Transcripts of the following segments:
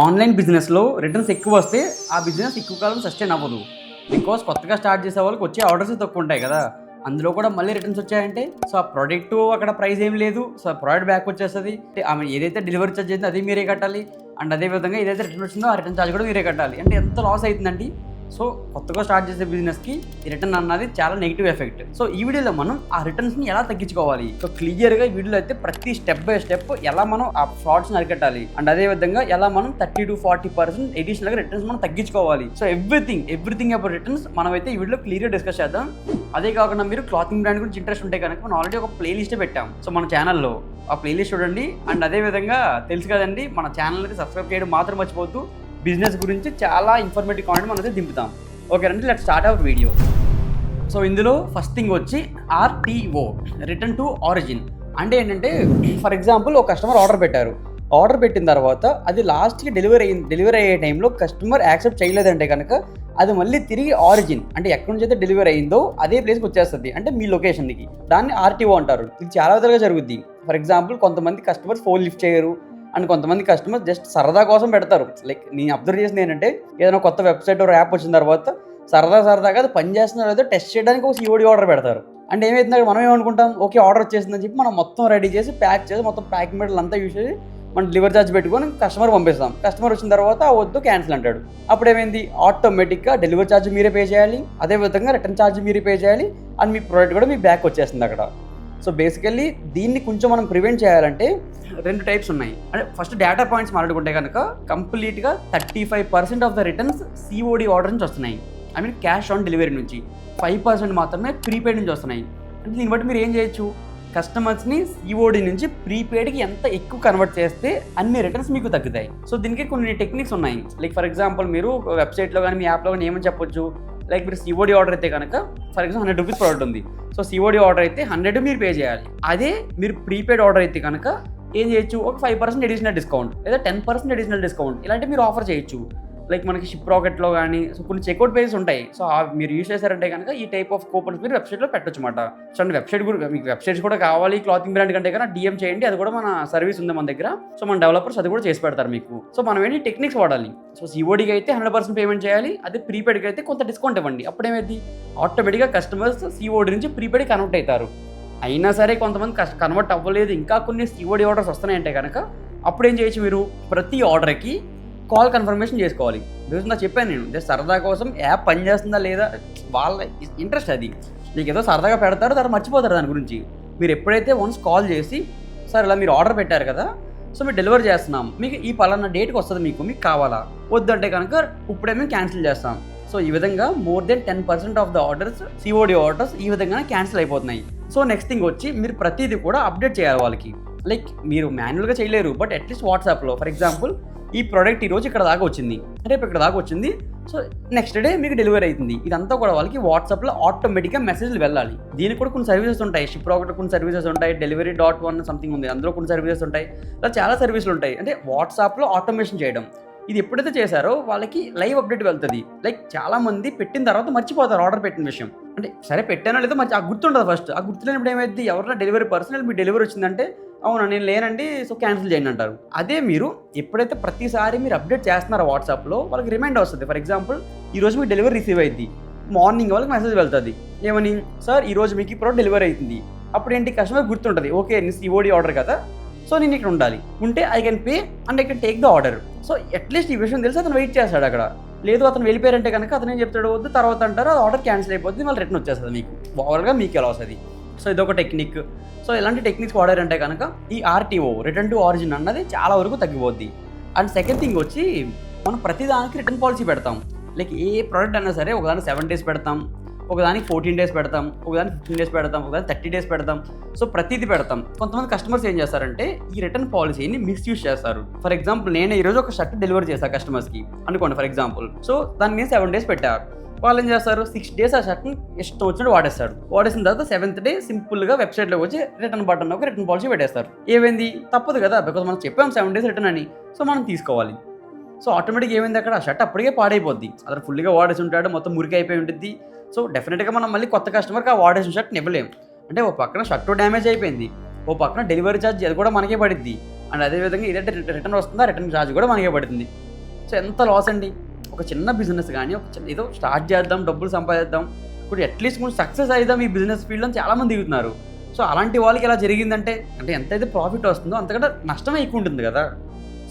Online బిజినెస్లో returns ఎక్కువ వస్తే ఆ బిజినెస్ ఎక్కువ కాలం సస్టైన్ అవ్వదు. బికాస్ కొత్తగా స్టార్ట్ చేసే వాళ్ళకి వచ్చే ఆర్డర్స్ తక్కువ ఉంటాయి కదా, అందులో కూడా మళ్ళీ రిటర్న్స్ వచ్చాయంటే సో ఆ ప్రోడక్ట్ అక్కడ ప్రైస్ ఏం లేదు, సో ఆ ప్రోడక్ట్ బ్యాక్ వచ్చేస్తుంది. ఆమె ఏదైతే డెలివరీ ఛార్జ్ అయిందో అది మీరే కట్టాలి, అండ్ అదేవిధంగా ఏదైతే రిటర్న్ వచ్చిందో ఆ రిటర్న్ ఛార్జ్ కూడా మీరే కట్టాలి. అంటే ఎంత లాస్ అవుతుందండి. సో కొత్తగా స్టార్ట్ చేసే బిజినెస్కి ఈ రిటర్న్ అన్నది చాలా నెగిటివ్ ఎఫెక్ట్. సో ఈ వీడియోలో మనం ఆ రిటర్న్స్ని ఎలా తగ్గించుకోవాలి, సో క్లియర్గా ఈ వీడియోలో అయితే ప్రతి స్టెప్ బై స్టెప్ ఎలా మనం ఆ ఫ్రాడ్స్ని అరికట్టాలి, అండ్ అదే విధంగా ఎలా మనం 30-40% అడిషనల్గా రిటర్న్స్ మనం తగ్గించుకోవాలి. సో ఎవ్రీథింగ్ అబౌట్ రిటర్న్స్ మనం అయితే ఈ వీడియోలో క్లియర్గా డిస్కస్ చేద్దాం. అదే కాకుండా మీరు క్లాతింగ్ బ్రాండ్ గురించి ఇంట్రెస్ట్ ఉంటే కనుక మనం ఆల్రెడీ ఒక ప్లేలిస్ట్ పెట్టాం సో మన ఛానల్లో, ఆ ప్లేలిస్ట్ చూడండి. అండ్ అదే విధంగా తెలుసు కదండి, మన ఛానల్ అయితే సబ్స్క్రైబ్ చేయడం మాత్రం మర్చిపోతూ బిజినెస్ గురించి చాలా ఇన్ఫర్మేటివ్ కాంటెంట్ మనం అయితే దింపుతాం. ఓకే రండి, let's start our video. So ఇందులో ఫస్ట్ థింగ్ వచ్చి RTO, రిటర్న్ టు ఆరిజిన్. అంటే ఏంటంటే ఫర్ ఎగ్జాంపుల్ ఒక కస్టమర్ ఆర్డర్ పెట్టారు, ఆర్డర్ పెట్టిన తర్వాత అది లాస్ట్కి డెలివరీ అయ్యే టైంలో కస్టమర్ యాక్సెప్ట్ చేయలేదంటే కనుక అది మళ్ళీ తిరిగి ఆరిజిన్ అంటే ఎక్కడి నుంచి అయితే డెలివరీ అయిందో అదే ప్లేస్కి వచ్చేస్తుంది, అంటే మీ లొకేషన్కి. దాన్ని RTO అంటారు. ఇది చాలా విధాలుగా జరుగుద్ది. ఫర్ ఎగ్జాంపుల్ కొంతమంది కస్టమర్స్ ఫోన్ లిఫ్ట్ చేయరు, అండ్ కొంతమంది కస్టమర్స్ జస్ట్ సరదా కోసం పెడతారు. లైక్ నేను అబ్జర్వ్ చేసింది ఏంటంటే ఏదైనా కొత్త వెబ్సైట్ యాప్ వచ్చిన తర్వాత సరదాగా అది పని చేస్తున్నా లేదో టెస్ట్ చేయడానికి ఒక COD ఆర్డర్ పెడతారు. అంటే ఏమైతుందో మనం ఏమనుకుంటాం, ఓకే ఆర్డర్ వచ్చేసిందని చెప్పి మనం మొత్తం రెడీ చేసి ప్యాక్ చేసి మొత్తం ప్యాకింగ్ మెటీరియల్ అంతా యూజ్ చేసి మనం డెలివరీ ఛార్జ్ పెట్టుకొని కస్టమర్ పంపిస్తాం. కస్టమర్ వచ్చిన తర్వాత వద్దు క్యాన్సిల్ అంటాడు. అప్పుడు ఏమైంది, ఆటోమేటిక్గా డెలివరీ ఛార్జ్ మీరే పే చేయాలి, అదేవిధంగా రిటర్న్ ఛార్జ్ మీరే పే చేయాలి, అండ్ మీ ప్రోడక్ట్ కూడా మీ బ్యాక్ వచ్చేస్తుంది అక్కడ. సో బేసికల్లీ దీన్ని కొంచెం మనం ప్రివెంట్ చేయాలంటే 2 టైప్స్ ఉన్నాయి. అంటే ఫస్ట్ డేటా పాయింట్స్ మాట్లాడుకుంటే కనుక కంప్లీట్గా 35% of the returns COD order నుంచి వస్తున్నాయి, I mean cash on delivery నుంచి. 5% మాత్రమే ప్రీపెయిడ్ నుంచి వస్తున్నాయి. అంటే దీన్ని బట్టి మీరు ఏం చేయొచ్చు, కస్టమర్స్ని COD నుంచి ప్రీపెయిడ్కి ఎంత ఎక్కువ కన్వర్ట్ చేస్తే అన్ని రిటర్న్స్ మీకు తగ్గుతాయి. సో దీనికి కొన్ని టెక్నిక్స్ ఉన్నాయి. లైక్ ఫర్ ఎగ్జాంపుల్ మీరు వెబ్సైట్లో కానీ మీ యాప్లో కానీ ఏమని చెప్పొచ్చు, లైక్ మీరు COD ఆర్డర్ అయితే కనుక ఫర్ ఎగ్జాంపుల్ 100 రూపీస్ ప్రోడక్ట్ ఉంది, సో COD ఆర్డర్ అయితే 100 మీరు పే చేయాలి. అదే మీరు ప్రీపెయిడ్ ఆర్డర్ అయితే కనుక ఏం చేయొచ్చు, ఒక 5% అడిషనల్ డిస్కౌంట్ లేదా 10% అడిషనల్ డిస్కౌంట్ ఇలాంటి మీరు ఆఫర్ చేయొచ్చు. లైక్ మనకి షిప్ రాకెట్లో కానీ సో కొన్ని చెక్అవుట్ పేజెస్ ఉంటాయి. సో మీరు యూజ్ చేశారంటే కనుక ఈ టైప్ ఆఫ్ కూపన్స్ మీరు వెబ్సైట్లో పెట్టొచ్చు అన్నమాట. సో అండ్ వెబ్సైట్ కూడా మీకు వెబ్సైట్స్ కూడా కావాలి క్లాతింగ్ బ్రాండ్ కంటే కన్నా DM చేయండి, అది కూడా మన సర్వీస్ ఉంది మన దగ్గర. సో మన డెవలపర్స్ అది కూడా చేసి పెడతారు మీకు. సో మనం ఏంటి టెక్నిక్స్ వాడాలి. సో CODకి అయితే 100% పేమెంట్ చేయాలి, అదే ప్రీపెయిడ్కి అయితే కొంత డిస్కౌంట్ ఇవ్వండి. అప్పుడేమైంది, ఆటోమేటిక్గా కస్టమర్స్ COD నుంచి ప్రీపెయిడ్ కన్వర్ట్ అవుతారు. అయినా సరే కొంతమంది కన్వర్ట్ అవ్వలేదు, ఇంకా కొన్ని COD ఆర్డర్స్ వస్తున్నాయంటే కనుక అప్పుడు ఏం చేయొచ్చు, మీరు ప్రతి ఆర్డర్కి కాల్ కన్ఫర్మేషన్ చేసుకోవాలి. బికాజ్ నాకు చెప్పాను నేను జస్ట్ సరదా కోసం యాప్ పనిచేస్తుందా లేదా వాళ్ళ ఇంట్రెస్ట్, అది మీకు ఏదో సరదాగా పెడతారు తర్వాత మర్చిపోతారు దాని గురించి. మీరు ఎప్పుడైతే వన్స్ కాల్ చేసి సార్ ఇలా మీరు ఆర్డర్ పెట్టారు కదా, సో మీరు డెలివరీ చేస్తున్నాం, మీకు ఈ పలానా డేట్కి వస్తుంది, మీకు కావాలా, వద్దంటే కనుక ఇప్పుడే మేము క్యాన్సిల్ చేస్తాం. సో ఈ విధంగా more than 10% of the orders COD orders ఈ విధంగానే క్యాన్సిల్ అయిపోతున్నాయి. సో నెక్స్ట్ థింగ్ వచ్చి మీరు ప్రతిదీ కూడా అప్డేట్ చేయాలి వాళ్ళకి. లైక్ మీరు మాన్యువల్గా చేయలేరు, బట్ అట్లీస్ట్ వాట్సాప్లో ఫర్ ఎగ్జాంపుల్ ఈ ప్రోడక్ట్ ఈరోజు ఇక్కడ దాకా వచ్చింది, రేపు ఇక్కడ దాకా వచ్చింది, సో నెక్స్ట్ డే మీకు డెలివరీ అవుతుంది. ఇదంతా కూడా వాళ్ళకి వాట్సాప్లో ఆటోమేటిక్గా మెసేజ్లు వెళ్ళాలి. దీనికి కూడా కొన్ని సర్వీసెస్ ఉంటాయి, షిప్ రాకెట్ కొన్ని సర్వీసెస్ ఉంటాయి, Delivery.1 సంథింగ్ ఉంది, అందులో కొన్ని సర్వీసెస్ ఉంటాయి, ఇలా చాలా సర్వీసులు ఉంటాయి. అంటే వాట్సాప్లో ఆటోమేషన్ చేయడం, ఇది ఎప్పుడైతే చేశారో వాళ్ళకి లైవ్ అప్డేట్ వెళ్తుంది. లైక్ చాలా మంది పెట్టిన తర్వాత మర్చిపోతారు ఆర్డర్ పెట్టిన విషయం. అంటే సరే పెట్టానో లేదో ఆ గుర్తుంటుంది ఫస్ట్, ఆ గుర్తులేనప్పుడు ఏమైంది, ఎవరైనా డెలివరీ పర్సనల్ మీ డెలివరీ వచ్చిందంటే అవునా నేను లేనండి సో క్యాన్సిల్ చేయండి అంటారు. అదే మీరు ఎప్పుడైతే ప్రతిసారి మీరు అప్డేట్ చేస్తున్నారో వాట్సాప్లో వాళ్ళకి రిమైండ్ వస్తుంది. ఫర్ ఎగ్జాంపుల్ ఈరోజు మీకు డెలివరీ రిసీవ్ అయింది, మార్నింగ్ వాళ్ళకి మెసేజ్ వెళ్తుంది ఏమని, సార్ ఈరోజు మీకు ఈ ప్రోడక్ట్ డెలివరీ అవుతుంది. అప్పుడు ఏంటి, కస్టమర్ గుర్తుంటుంది, ఓకే నేను COD ఆర్డర్ కదా, సో నేను ఇక్కడ ఉండాలి, ఉంటే I can pay and I can take the order. So at least ఈ విషయం తెలిసి అతను వెయిట్ చేస్తాడు అక్కడ. లేదు అతను వెళ్ళిపోయారంటే కనుక అతను ఏం చెప్తాడు, వద్దు తర్వాత అంటారు, అది ఆర్డర్ క్యాన్సిల్ అయిపోతుంది, మళ్ళీ రిటర్న్ వచ్చేస్తుంది మీకు, ఓవర్గా మీకు ఎలా వస్తుంది. సో ఇదొక టెక్నిక్. సో ఇలాంటి టెక్నిక్స్ వాడారంటే కనుక ఈ RTO, రిటర్న్ టు ఆరిజిన్ అన్నది చాలా వరకు తగ్గిపోద్ది. అండ్ సెకండ్ థింగ్ వచ్చి మనం ప్రతిదానికి రిటర్న్ పాలసీ పెడతాం. లైక్ ఏ ప్రోడక్ట్ అయినా సరే ఒకదానికి 7 days పెడతాం, ఒకదానికి 14 days పెడతాం, ఒకదానికి 15 days పెడతాం, ఒకదానికి 30 days పెడతాం. సో ప్రతిదీ పెడతాం. కొంతమంది కస్టమర్స్ ఏం చేస్తారంటే ఈ రిటర్న్ పాలసీని మిస్యూజ్ చేస్తారు. ఫర్ ఎగ్జాంపుల్ నేను ఈరోజు ఒక షర్ట్ డెలివరీ చేశాను కస్టమర్స్కి అనుకోండి ఫర్ ఎగ్జాంపుల్, సో దాన్ని నేను 7 days పెట్టారు. వాళ్ళు ఏం చేస్తారు, 6 days ఆ షర్ట్ని ఇష్టం వచ్చినట్టు వాడేస్తాడు. వాడేసిన తర్వాత 7th day సింపుల్గా వెబ్సైట్లోకి వచ్చి రిటర్న్ బటన్ ఒక రిటర్న్ పాలసీ పెట్టేస్తారు. ఏమైంది, తప్పదు కదా, బికాజ్ మనం చెప్పాం 7 days రిటర్న్ అని, సో మనం తీసుకోవాలి. సో ఆటోమేటిక్గా ఏమైంది, అక్కడ ఆ షర్ట్ అప్పటికే పాడైపోద్ది, అతను ఫుల్గా వాడేసి ఉంటాడు, మొత్తం మురికి అయిపోయి ఉంటుంది. సో డెఫినెట్గా మనం మళ్ళీ కొత్త కస్టమర్కి ఆ వాడేసిన షర్ట్ని ఇవ్వలేము. అంటే ఓ పక్కన షర్ట్ డ్యామేజ్ అయిపోయింది, ఓ పక్కన డెలివరీ ఛార్జ్ అది కూడా మనకే పడుద్ది, అండ్ అదేవిధంగా ఏదైతే రిటర్న్ వస్తుందో రిటర్న్ ఛార్జ్ కూడా మనకే పడుతుంది. సో ఎంత లాస్ అండి. ఒక చిన్న బిజినెస్ కానీ ఒక చిన్న ఏదో స్టార్ట్ చేద్దాం, డబ్బులు సంపాదిద్దాం, ఇప్పుడు అట్లీస్ట్ కొంచెం సక్సెస్ అయిద్దాం ఈ బిజినెస్ ఫీల్డ్లో చాలామంది దిగుతున్నారు. సో అలాంటి వాళ్ళకి ఎలా జరిగిందంటే, అంటే ఎంతైతే ప్రాఫిట్ వస్తుందో అంతకంటే నష్టమే ఎక్కువ ఉంటుంది కదా.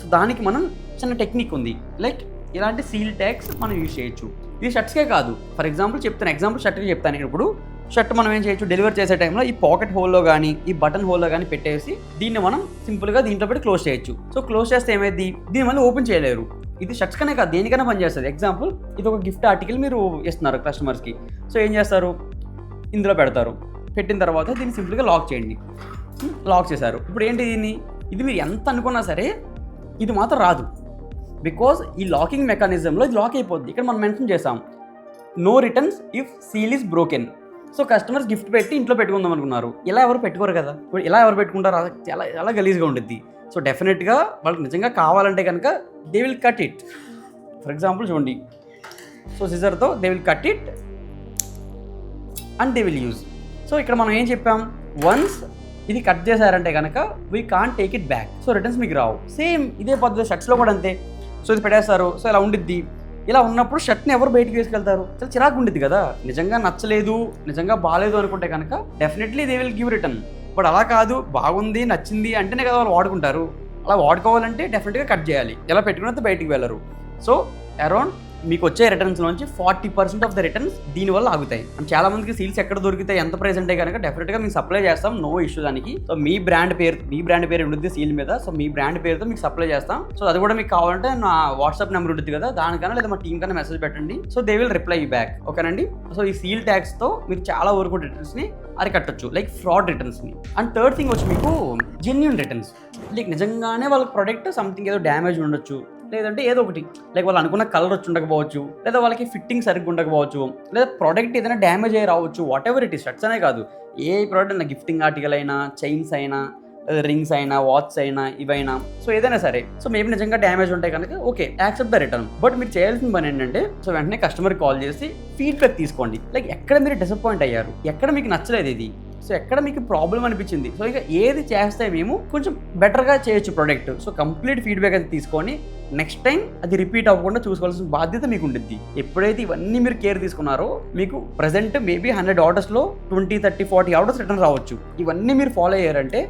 సో దానికి మనం చిన్న టెక్నిక్ ఉంది. లైక్ ఇలాంటి సీల్ ట్యాగ్స్ మనం యూజ్ చేయొచ్చు. ఇది షర్ట్స్కే కాదు, ఫర్ ఎగ్జాంపుల్ చెప్తాను, షర్ట్కి చెప్తాను. ఇప్పుడు షర్ట్ మనం ఏం చేయొచ్చు, డెలివరీ చేసే టైంలో ఈ పాకెట్ హోల్లో కానీ ఈ బటన్ హోల్లో కానీ పెట్టేసి దీన్ని మనం సింపుల్గా దీంట్లో పెట్టి క్లోజ్ చేయొచ్చు. సో క్లోజ్ చేస్తే ఏమైంది, దీన్ని మళ్ళీ ఓపెన్ చేయలేరు. ఇది షర్ట్స్ కనే కాదు, దేనికైనా పనిచేస్తుంది. ఎగ్జాంపుల్, ఇది ఒక గిఫ్ట్ ఆర్టికల్ మీరు ఇస్తున్నారు కస్టమర్స్కి. సో ఏం చేస్తారు, ఇందులో పెడతారు. పెట్టిన తర్వాత దీన్ని సింపుల్గా లాక్ చేయండి. లాక్ చేశారు. ఇప్పుడు ఏంటి ఇది మీరు ఎంత అనుకున్నా సరే ఇది మాత్రం రాదు. బికాజ్ ఈ లాకింగ్ మెకానిజంలో ఇది లాక్ అయిపోద్ది. ఇక్కడ మనం మెన్షన్ చేసాం, no returns if seal is broken. So customers gift పెట్టి ఇంట్లో పెట్టుకుందాం అనుకున్నారు, ఇలా ఎవరు పెట్టుకోరు కదా. ఇప్పుడు ఇలా ఎవరు పెట్టుకుంటారు, చాలా చాలా గలీజ్గా ఉంటుంది. సో డెఫినెట్గా వాళ్ళకి నిజంగా కావాలంటే కనుక they will cut it. For example చూడండి, సో సిజర్తో they will cut it and they will use. So ఇక్కడ మనం ఏం చెప్పాం, వన్స్ ఇది కట్ చేశారంటే కనుక we can't take it back. So returns మీకు రావు. సేమ్ ఇదే పద్ధతి షర్ట్స్లో కూడా అంతే. సో ఇది పెట్టేస్తారు, సో ఇలా ఉండిద్ది. ఇలా ఉన్నప్పుడు షర్ట్ని ఎవరు బయటికి వేసుకెళ్తారు, చాలా చిరాకు ఉండిద్ది కదా. నిజంగా నచ్చలేదు, నిజంగా బాగాలేదు అనుకుంటే కనుక definitely they will give return. But అలా కాదు, బాగుంది నచ్చింది అంటేనే కదా వాళ్ళు వాడుకుంటారు. అలా వాడుకోవాలంటే డెఫినెట్గా కట్ చేయాలి. ఇలా పెట్టుకున్నంత బయటికి వెళ్ళరు. సో అరౌండ్ మీకు వచ్చే రిటర్న్స్ నుంచి 40% ఆఫ్ ద రిటర్న్స్ దీనివల్ల ఆగుతాయి. అండ్ చాలా మందికి సీల్స్ ఎక్కడ దొరుకుతాయి, ఎంత ప్రైస్ అంటే కనుక డెఫినెట్గా మీకు సప్లై చేస్తాం, నో ఇష్యూ దానికి. సో మీ బ్రాండ్ పేరు ఉంటుంది సీల్ మీద. సో మీ బ్రాండ్ పేరుతో మీకు సప్లై చేస్తాం. సో అది కూడా మీకు కావాలంటే నా వాట్సాప్ నెంబర్ ఉంటుంది కదా, దానికన్నా లేదా మా టీం కన్నా మెసేజ్ పెట్టండి. So they will reply you back. ఓకేనండి. సో ఈ సీల్ ట్యాగ్స్తో మీరు చాలా వరకు రిటర్న్స్ని అరికట్టచ్చు, లైక్ ఫ్రాడ్ రిటర్న్స్ని. అండ్ థర్డ్ థింగ్ వచ్చి మీకు జెన్యూన్ రిటర్న్స్. లైక్ నిజంగానే వాళ్ళ ప్రోడక్ట్ సంథింగ్ ఏదో డ్యామేజ్ ఉండొచ్చు, లేదంటే ఏదో ఒకటి, లైక్ వాళ్ళు అనుకున్న కలర్ వచ్చి ఉండకపోవచ్చు, లేదా వాళ్ళకి ఫిట్టింగ్ సరిగ్గా ఉండకపోవచ్చు, లేదా ప్రోడక్ట్ ఏదైనా డ్యామేజ్ అయ్యి రావచ్చు. What ever it is, shirts అనే కాదు, ఏ ప్రోడక్ట్ అయినా, గిఫ్టింగ్ ఆర్టికల్ అయినా, చైన్స్ అయినా, రింగ్స్ అయినా, వాచ్ అయినా, ఇవైనా, సో ఏదైనా సరే. సో మేబీ నిజంగా డ్యామేజ్ ఉంటాయి కనుక okay, accept the return. But మీరు చేయాల్సిన పని ఏంటంటే, సో వెంటనే కస్టమర్కి కాల్ చేసి ఫీడ్బ్యాక్ తీసుకోండి. లైక్ ఎక్కడ మీరు డిసప్పాయింట్ అయ్యారు, ఎక్కడ మీకు నచ్చలేదు ఇది, సో ఎక్కడ మీకు ప్రాబ్లం అనిపించింది, సో ఇంకా ఏది చేస్తే మేము కొంచెం బెటర్గా చేయొచ్చు ప్రోడక్ట్. సో కంప్లీట్ ఫీడ్బ్యాక్ అయితే తీసుకొని నెక్స్ట్ టైం అది రిపీట్ అవ్వకుండా చూసుకోవాల్సిన బాధ్యత మీకు ఉంటుంది. ఎప్పుడైతే ఇవన్నీ మీరు కేర్ తీసుకున్నారో మీకు ప్రజెంట్ మేబీ 100 ఆర్డర్స్లో 20, 30, 40 ఆర్డర్స్ రిటర్న్ రావచ్చు. ఇవన్నీ మీరు ఫాలో అయ్యారంటే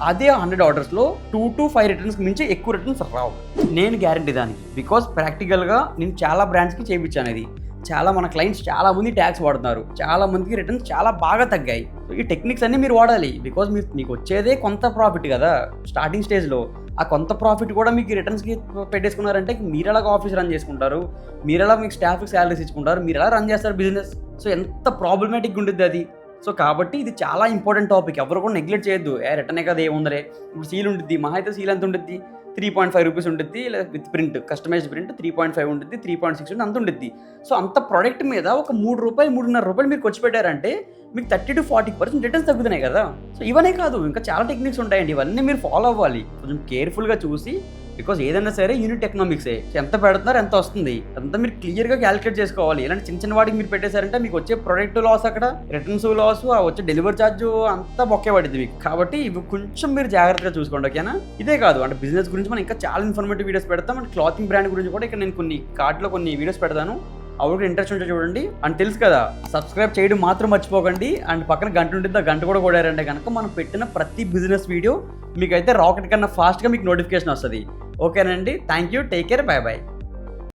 అదే 100 ఆర్డర్స్లో 2 to 5 రిటర్న్స్ మించి ఎక్కువ రిటర్న్స్ రావు. నేను గ్యారంటీ దానికి. బికాస్ ప్రాక్టికల్గా నేను చాలా బ్రాండ్స్కి చేయించాను. ఇది చాలా మన క్లయింట్స్ చాలా మంది ట్యాక్స్ వాడుతున్నారు, చాలా మందికి రిటర్న్స్ చాలా బాగా తగ్గాయి. సో ఈ టెక్నిక్స్ అన్నీ మీరు వాడాలి. బికాజ్ మీకు వచ్చేదే కొంత ప్రాఫిట్ కదా స్టార్టింగ్ స్టేజ్లో. ఆ కొంత ప్రాఫిట్ కూడా మీకు రిటర్న్స్కి పెట్టేసుకున్నారంటే మీరు ఎలాగ ఆఫీస్ రన్ చేసుకుంటారు, మీరు ఎలా మీకు స్టాఫ్కి శాలరీస్ ఇచ్చుకుంటారు, మీరు ఎలా రన్ చేస్తారు బిజినెస్. సో ఎంత ప్రాబ్లమేటిక్ ఉంటుంది అది. సో కాబట్టి ఇది చాలా ఇంపార్టెంట్ టాపిక్, ఎవరు కూడా నెగ్లెక్ట్ చేయొద్దు. రిటర్నే కదా ఏముందరే, ఇప్పుడు సీల్ ఉంటుంది, మహా అయితే సీల్ ఎంత ఉంటుంది, 3.5 రూపీస్ ఉంటుంది, లేదా విత్ ప్రింట్ కస్టమైజ్డ్ ప్రింట్ 3.5 ఉంటుంది, 3.6 ఉంటుంది, అంత ఉంటుంది. సో అంత ప్రోడక్ట్ మీద ఒక 3 రూపాయలు 3.5 రూపాయలు మీరు ఖర్చు పెట్టారంటే మీకు 30 to 40% రిటర్న్స్ తగ్గుతున్నాయి కదా. సో ఇవన్నీ కాదు, ఇంకా చాలా టెక్నిక్స్ ఉంటాయండి, ఇవన్నీ మీరు ఫాలో అవ్వాలి కొంచెం కేర్ఫుల్గా చూసి. బికాజ్ ఏదైనా సరే యూనిట్ ఎకనామిక్సే, ఎంత పెడుతున్నారు ఎంత వస్తుంది అంతా మీరు క్లియర్గా క్యాలిక్యులేట్ చేసుకోవాలి. ఇలాంటి చిన్న చిన్న వాటికి మీరు పెట్టేశారంటే మీకు వచ్చే ప్రొడక్ట్ లాస్, అక్కడ రిటర్న్స్ లాస్, వచ్చే డెలివరీ ఛార్జ్ అంతా బొక్కే పడుతుంది మీకు. కాబట్టి ఇవి కొంచెం మీరు జాగ్రత్తగా చూసుకోండి, ఓకేనా. ఇదే కాదు, అంటే బిజినెస్ గురించి మనం ఇంకా చాలా ఇన్ఫర్మేటివ్ వీడియోస్ పెడతాం. అండ్ క్లాతింగ్ బ్రాండ్ గురించి కూడా ఇక్కడ నేను కొన్ని కార్ట్లో కొన్ని వీడియోస్ పెడతాను, అవి ఇంట్రెస్ట్ ఉంటే చూడండి. అండ్ తెలుసు కదా, సబ్స్క్రైబ్ చేయడం మాత్రం మర్చిపోకండి. అండ్ పక్కన గంట ఉంటుంది, ఆ గంట కూడా కొడారంటే కనుక మనం పెట్టిన ప్రతి బిజినెస్ వీడియో మీకైతే రాకెట్ కన్నా ఫాస్ట్గా మీకు నోటిఫికేషన్ వస్తుంది. ఓకేనండి, thank you, take care, bye bye.